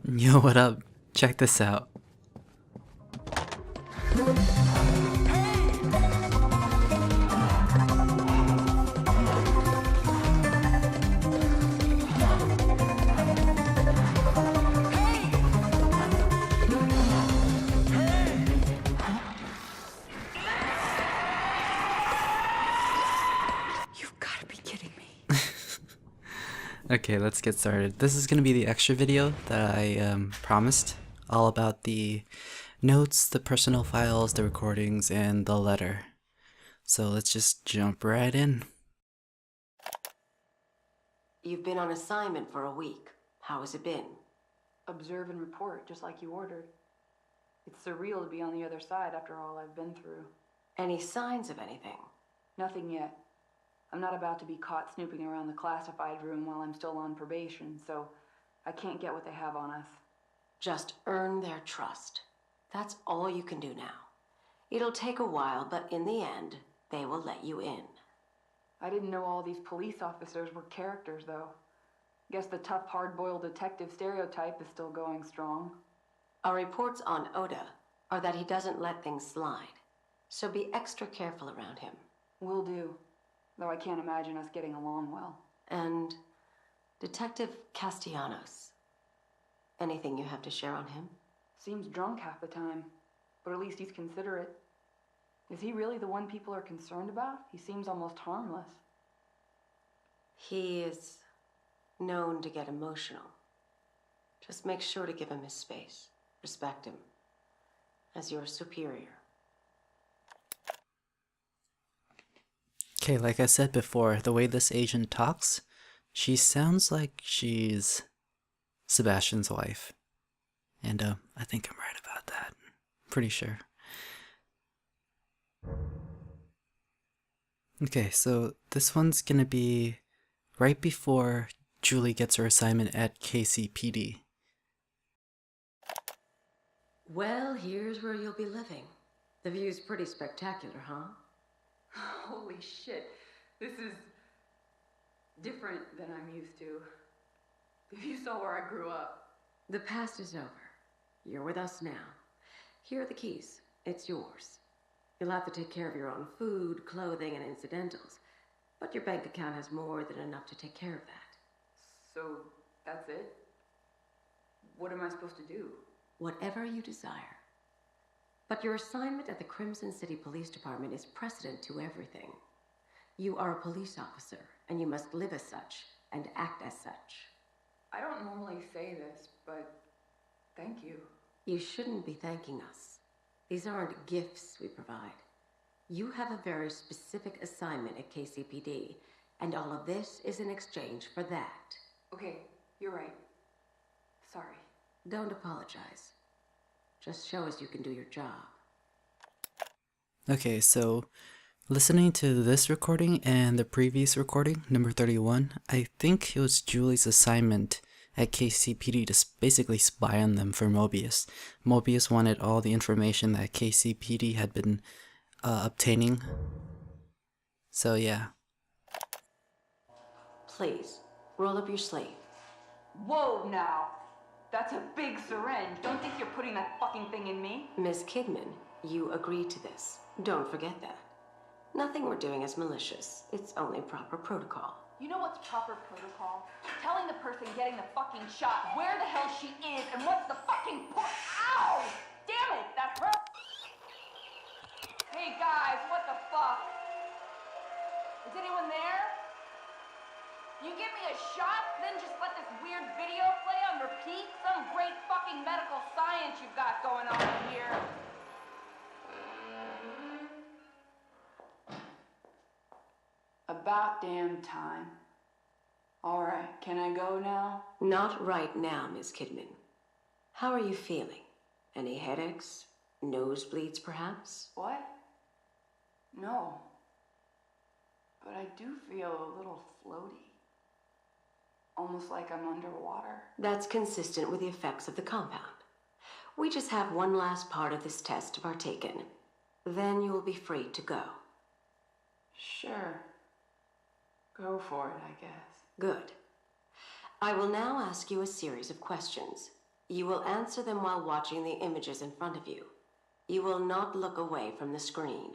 Yo, what up? Check this out. You've got to be kidding me. Okay, let's get started. This is gonna be the extra video that I promised, all about the notes, the personal files, the recordings, and the letter. So let's just jump right in. You've been on assignment for a week. How has it been? Observe and report, just like you ordered. It's surreal to be on the other side after all I've been through. Any signs of anything? Nothing yet. I'm not about to be caught snooping around the classified room while I'm still on probation, so I can't get what they have on us. Just earn their trust. That's all you can do now. It'll take a while, but in the end, they will let you in. I didn't know all these police officers were characters, though. Guess the tough, hard-boiled detective stereotype is still going strong. Our reports on Oda are that he doesn't let things slide, so be extra careful around him. Will do. Though I can't imagine us getting along well. And Detective Castellanos. Anything you have to share on him? Seems drunk half the time, but at least he's considerate. Is he really the one people are concerned about? He seems almost harmless. He is known to get emotional. Just make sure to give him his space. Respect him. As your superior. Okay, like I said before, the way this agent talks, she sounds like she's Sebastian's wife. And I think I'm right about that. Pretty sure. Okay, so this one's gonna be right before Julie gets her assignment at KCPD. Well, here's where you'll be living. The view's pretty spectacular, huh? Holy shit. This is different than I'm used to. If you saw where I grew up. The past is over. You're with us now. Here are the keys. It's yours. You'll have to take care of your own food, clothing, and incidentals. But your bank account has more than enough to take care of that. So, that's it? What am I supposed to do? Whatever you desire. But your assignment at the Crimson City Police Department is precedent to everything. You are a police officer, and you must live as such, and act as such. I don't normally say this, but thank you. You shouldn't be thanking us. These aren't gifts we provide. You have a very specific assignment at KCPD, and all of this is in exchange for that. Okay, you're right. Sorry. Don't apologize. Just show us you can do your job. Okay, so listening to this recording and the previous recording, number 31, I think it was Julie's assignment at KCPD to basically spy on them for Mobius. Mobius wanted all the information that KCPD had been obtaining. So yeah. Please, roll up your sleeve. Whoa now! That's a big syringe. Don't think you're putting that fucking thing in me. Miss Kidman, you agreed to this. Don't forget that. Nothing we're doing is malicious. It's only proper protocol. You know what's proper protocol? Telling the person getting the fucking shot where the hell she is and what's the fucking point. Ow! Damn it, that hurt! Hey guys, what the fuck? Is anyone there? You give me a shot, then just let this weird video play on repeat? Some great fucking medical science you've got going on in here. About damn time. Alright, can I go now? Not right now, Miss Kidman. How are you feeling? Any headaches? Nosebleeds, perhaps? What? No. But I do feel a little floaty. Almost like I'm underwater. That's consistent with the effects of the compound. We just have one last part of this test to partake in. Then you will be free to go. Sure. Go for it, I guess. Good. I will now ask you a series of questions. You will answer them while watching the images in front of you. You will not look away from the screen.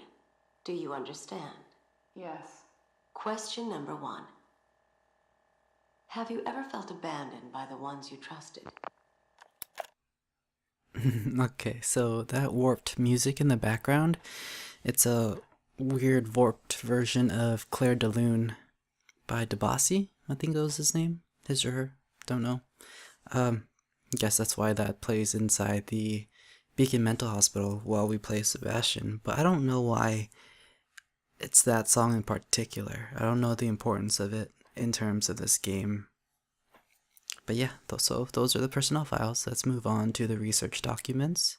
Do you understand? Yes. Question number 1. Have you ever felt abandoned by the ones you trusted? Okay, so that warped music in the background, it's a weird warped version of Claire de Lune by Debussy, I think that was his name. His or her, don't know. I guess that's why that plays inside the Beacon Mental Hospital while we play Sebastian, but I don't know why it's that song in particular. I don't know the importance of it in terms of this game. But yeah, so those are the personnel files. Let's move on to the research documents.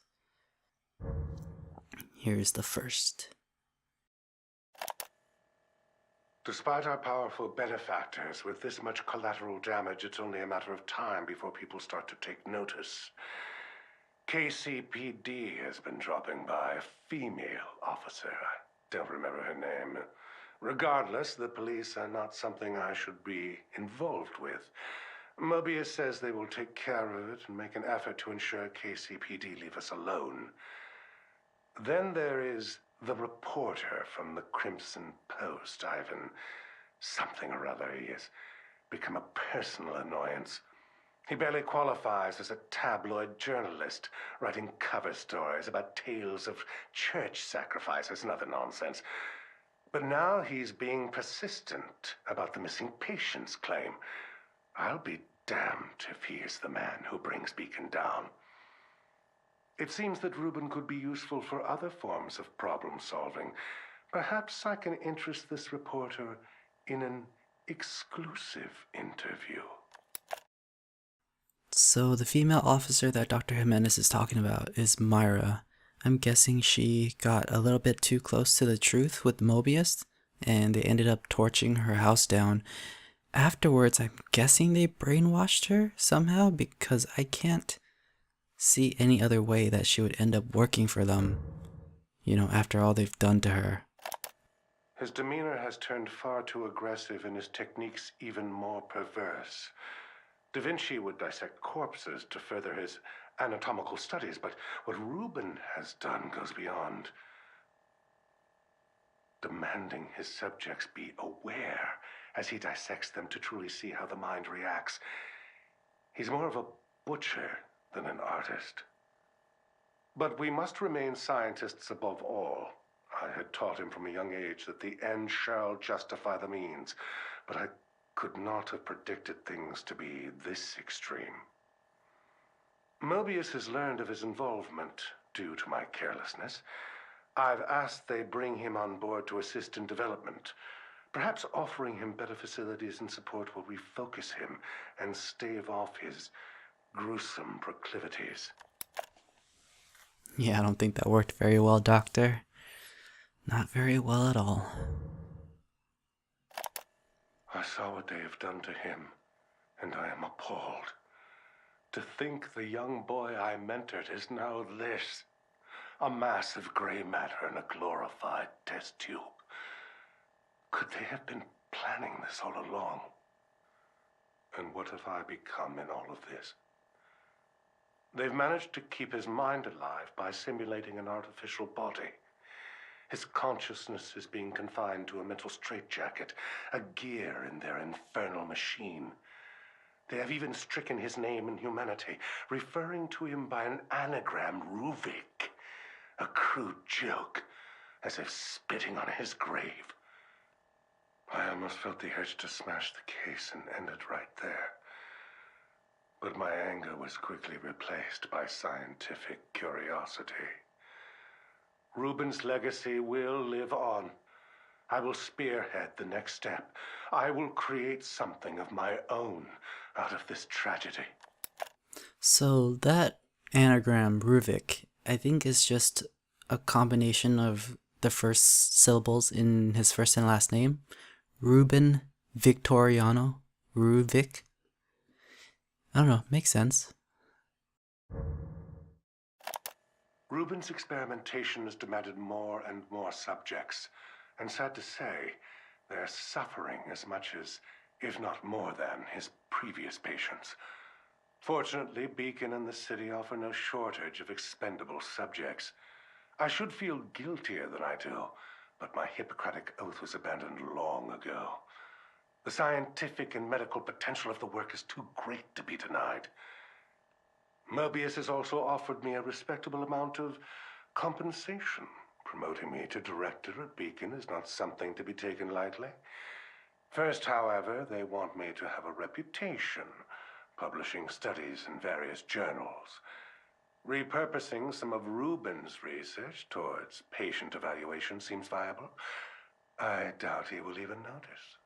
Here's the first. Despite our powerful benefactors, with this much collateral damage, it's only a matter of time before people start to take notice. KCPD has been dropping by a female officer. I don't remember her name. Regardless, the police are not something I should be involved with. Mobius says they will take care of it and make an effort to ensure KCPD leave us alone. Then there is the reporter from the Crimson Post, Ivan. Something or other. He has become a personal annoyance. He barely qualifies as a tabloid journalist, writing cover stories about tales of church sacrifices and other nonsense. But now he's being persistent about the missing patients claim. I'll be damned if he is the man who brings Beacon down. It seems that Reuben could be useful for other forms of problem solving. Perhaps I can interest this reporter in an exclusive interview. So the female officer that Dr. Jimenez is talking about is Myra. I'm guessing she got a little bit too close to the truth with Mobius, and they ended up torching her house down. Afterwards, I'm guessing they brainwashed her somehow, because I can't see any other way that she would end up working for them, after all they've done to her. His demeanor has turned far too aggressive and his techniques even more perverse. Da Vinci would dissect corpses to further his anatomical studies, but what Reuben has done goes beyond. Demanding his subjects be aware as he dissects them to truly see how the mind reacts. He's more of a butcher than an artist. But we must remain scientists above all. I had taught him from a young age that the end shall justify the means, but I could not have predicted things to be this extreme. Mobius has learned of his involvement due to my carelessness. I've asked they bring him on board to assist in development. Perhaps offering him better facilities and support will refocus him and stave off his gruesome proclivities. Yeah, I don't think that worked very well, Doctor. Not very well at all. I saw what they have done to him, and I am appalled. To think the young boy I mentored is now this. A mass of gray matter in a glorified test tube. Could they have been planning this all along? And what have I become in all of this? They've managed to keep his mind alive by simulating an artificial body. His consciousness is being confined to a mental straitjacket, a gear in their infernal machine. They have even stricken his name and humanity, referring to him by an anagram, Ruvik. A crude joke, as if spitting on his grave. I almost felt the urge to smash the case and end it right there. But my anger was quickly replaced by scientific curiosity. Reuben's legacy will live on. I will spearhead the next step. I will create something of my own out of this tragedy. So that anagram, Ruvik, I think is just a combination of the first syllables in his first and last name. Ruben Victoriano Ruvik. I don't know, makes sense. Reuben's experimentation has demanded more and more subjects, and sad to say, they're suffering as much as, if not more than, his previous patients. Fortunately, Beacon and the city offer no shortage of expendable subjects. I should feel guiltier than I do, but my Hippocratic oath was abandoned long ago. The scientific and medical potential of the work is too great to be denied. Mobius has also offered me a respectable amount of compensation. Promoting me to director at Beacon is not something to be taken lightly. First, however, they want me to have a reputation, publishing studies in various journals. Repurposing some of Reuben's research towards patient evaluation seems viable. I doubt he will even notice.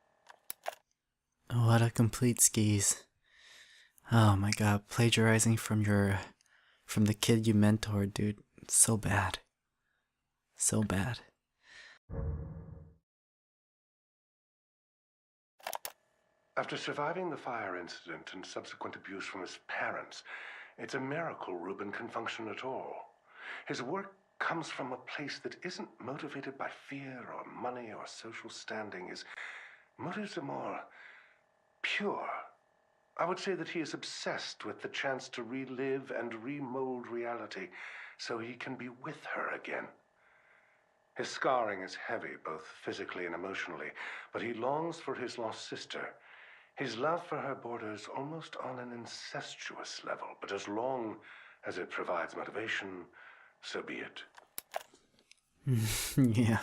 What a complete skis. Oh my god, plagiarizing from the kid you mentored, dude. It's so bad. So bad. After surviving the fire incident and subsequent abuse from his parents, it's a miracle Reuben can function at all. His work comes from a place that isn't motivated by fear or money or social standing. His motives are more pure. I would say that he is obsessed with the chance to relive and remold reality so he can be with her again. His scarring is heavy, both physically and emotionally, but he longs for his lost sister. His love for her borders almost on an incestuous level, but as long as it provides motivation, so be it. Yeah.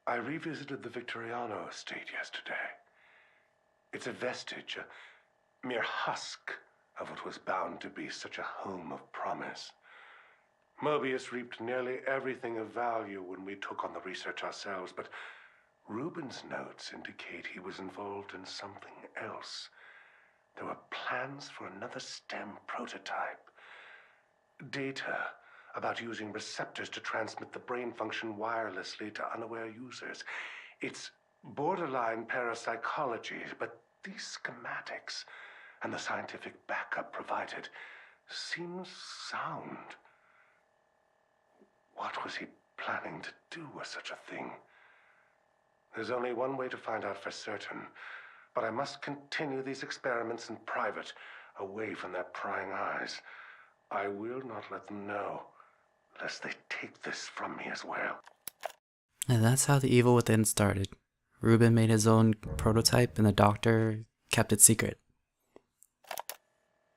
I revisited the Victoriano estate yesterday. It's a vestige, a mere husk of what was bound to be such a home of promise. Mobius reaped nearly everything of value when we took on the research ourselves, but Reuben's notes indicate he was involved in something else. There were plans for another STEM prototype. Data about using receptors to transmit the brain function wirelessly to unaware users. It's borderline parapsychology, but these schematics and the scientific backup provided seems sound. What was he planning to do with such a thing? There's only one way to find out for certain, but I must continue these experiments in private, away from their prying eyes. I will not let them know, lest they take this from me as well. And that's how the evil within started. Reuben made his own prototype and the doctor kept it secret.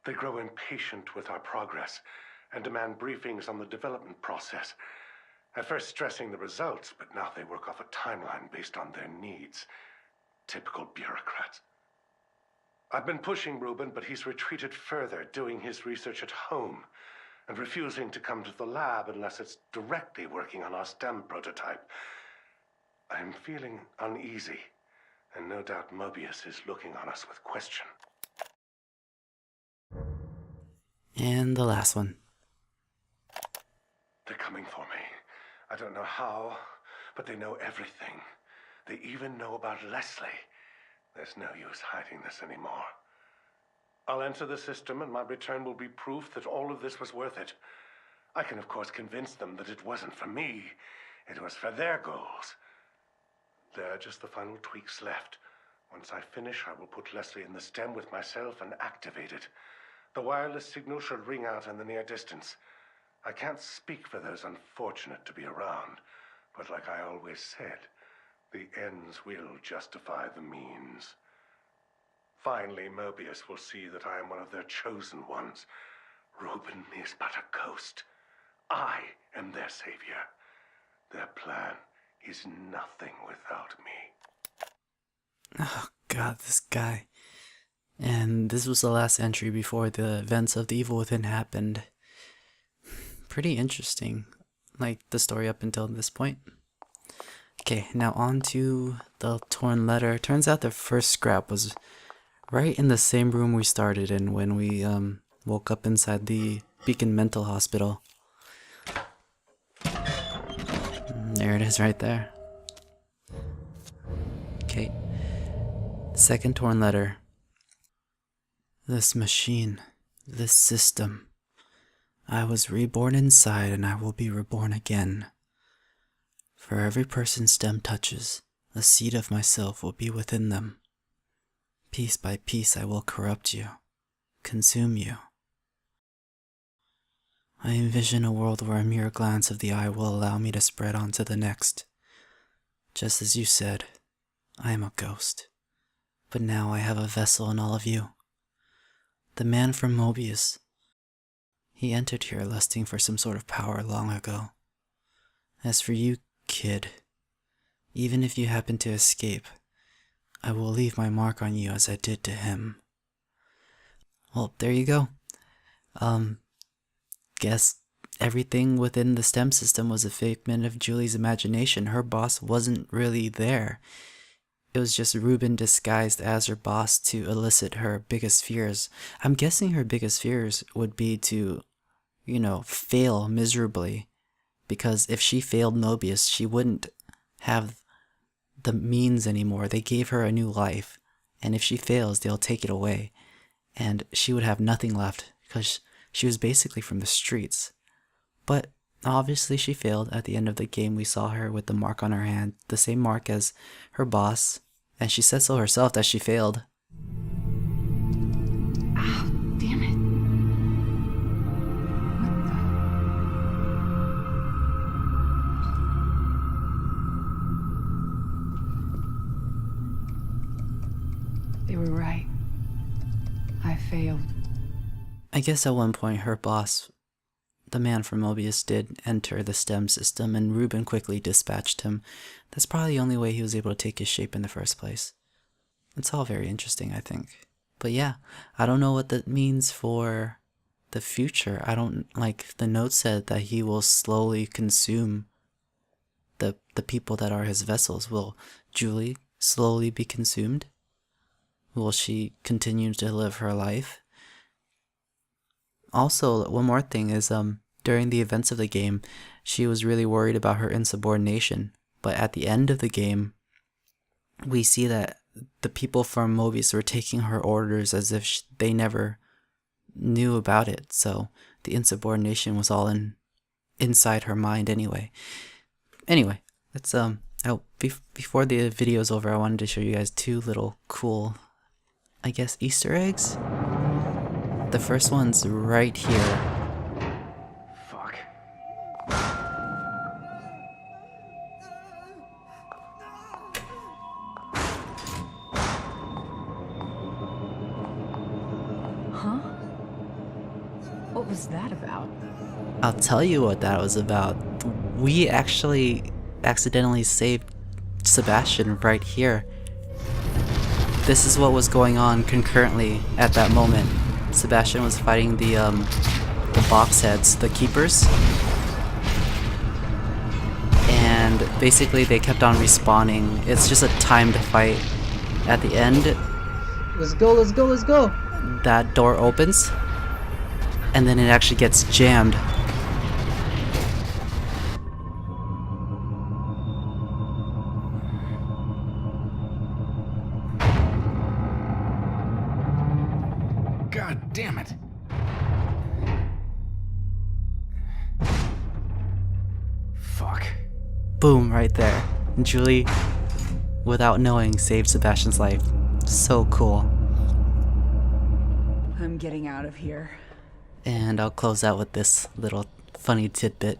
They grow impatient with our progress and demand briefings on the development process. At first stressing the results, but now they work off a timeline based on their needs. Typical bureaucrats. I've been pushing Reuben, but he's retreated further, doing his research at home and refusing to come to the lab unless it's directly working on our STEM prototype. I'm feeling uneasy, and no doubt Mobius is looking on us with question. And the last one. They're coming for me. I don't know how, but they know everything. They even know about Leslie. There's no use hiding this anymore. I'll enter the system, and my return will be proof that all of this was worth it. I can, of course, convince them that it wasn't for me. It was for their goals. There are just the final tweaks left. Once I finish, I will put Leslie in the stem with myself and activate it. The wireless signal should ring out in the near distance. I can't speak for those unfortunate to be around, but like I always said, the ends will justify the means. Finally, Mobius will see that I am one of their chosen ones. Reuben is but a ghost. I am their savior. Their plan is nothing without me. Oh god, this guy. And this was the last entry before the events of the evil within happened. Pretty interesting, like the story up until this point. Okay, now on to the torn letter. Turns out the first scrap was right in the same room we started in when we woke up inside the Beacon Mental Hospital. There it is right there. Okay. Second torn letter. This machine, this system. I was reborn inside and I will be reborn again. For every person STEM touches, A seed of myself will be within them. Piece by piece I will corrupt you, consume you. I envision a world where a mere glance of the eye will allow me to spread on to the next. Just as you said, I am a ghost. But now I have a vessel in all of you. The man from Mobius. He entered here lusting for some sort of power long ago. As for you, kid, even if you happen to escape, I will leave my mark on you as I did to him. Well, there you go. Guess everything within the STEM system was a figment of Julie's imagination. Her boss wasn't really there. It was just Ruben disguised as her boss to elicit her biggest fears. I'm guessing her biggest fears would be to, fail miserably. Because if she failed Mobius, she wouldn't have the means anymore. They gave her a new life. And if she fails, they'll take it away. And she would have nothing left because she was basically from the streets. But obviously she failed. At the end of the game, we saw her with the mark on her hand, the same mark as her boss, and she said so herself that she failed. Ow, damn it. What the... They were right. I failed. I guess at one point her boss, the man from Mobius, did enter the STEM system, and Ruben quickly dispatched him. That's probably the only way he was able to take his shape in the first place. It's all very interesting, I think. But yeah, I don't know what that means for the future. I don't, the note said that he will slowly consume the people that are his vessels. Will Julie slowly be consumed? Will she continue to live her life? Also, one more thing is, during the events of the game, she was really worried about her insubordination. But at the end of the game, we see that the people from Mobius were taking her orders as if they never knew about it. So the insubordination was all inside her mind anyway. Anyway, let's before the video's over, I wanted to show you guys two little cool, I guess, Easter eggs. The first one's right here. Fuck. Huh? What was that about? I'll tell you what that was about. We actually accidentally saved Sebastian right here. This is what was going on concurrently at that moment. Sebastian was fighting the box heads, the keepers. And basically they kept on respawning. It's just a timed fight. At the end, let's go, let's go, let's go. That door opens. And then it actually gets jammed. God damn it. Fuck. Boom, right there. Julie, without knowing, saved Sebastian's life. So cool. I'm getting out of here. And I'll close out with this little funny tidbit.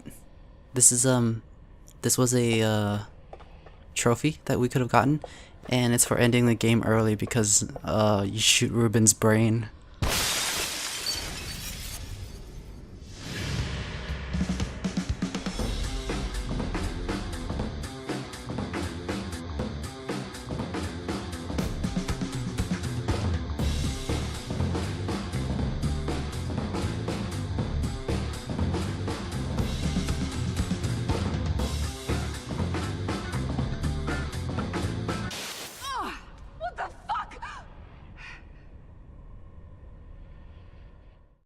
This was a trophy that we could have gotten, and it's for ending the game early because you shoot Ruben's brain